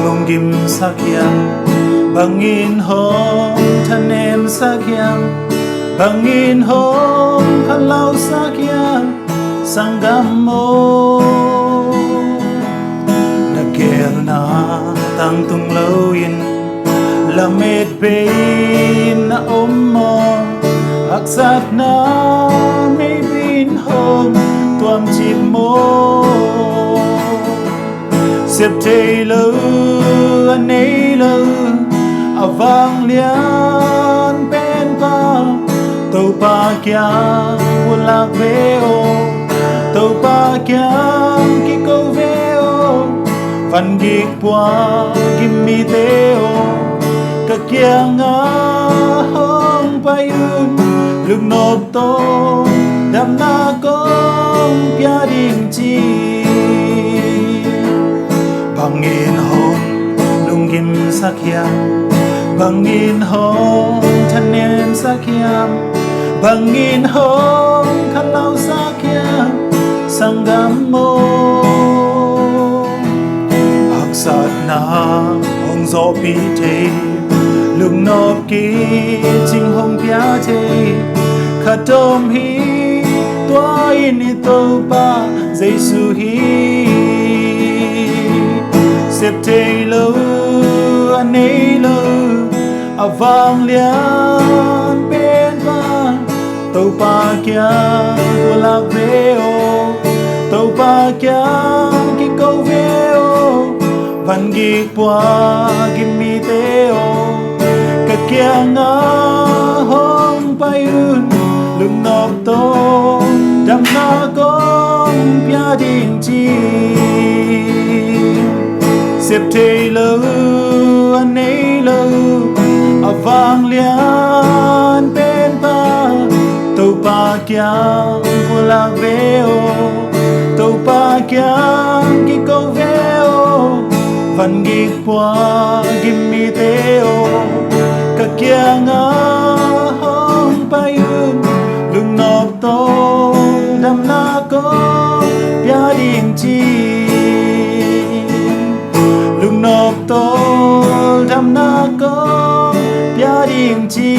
lung gim sakyang bangin hong thanem sakyang bangin hong khalau sakyang sanggam mo nagel na tang tung lâu in lamet bein na mo aksat na may bin hong tuam chip mo xếp thề lơ anh ấy lơ vang lian bên ba tàu ba kia buồn lạc về ô tàu ba kia khi câu về ô văn ghiết qua kim mi tê ô cả kia ngã hông bay ươn lực nộp tô đam na công gia đình chi bangin hong lung gim sakyang bangin hong thanem sakyang bangin hong khalau sakyang sanggam mo aksat na hong zo pi the lung nop ki ching hong pya the khatom hi toa in to pa jesu hi xếp thề lâu anh ấy lâu vang lian bên ba tàu ba kia của lạc về ô tàu ba kia khi câu về ô văn ghiết qua kim mi tê ô cả kia ngã hông bay ươn lưng nộp tô đam na công gia đình chi xếp thề lâu anh ấy lâu vang lian bên ba tàu ba kia của lạc về ô tàu ba kia khi câu về ô văn ghiết qua kim mi tê ô cả kia ngã hông bay ươn lưng nộp tô đam na công gia đình chi lưng nộp tô đam na công gia đình chi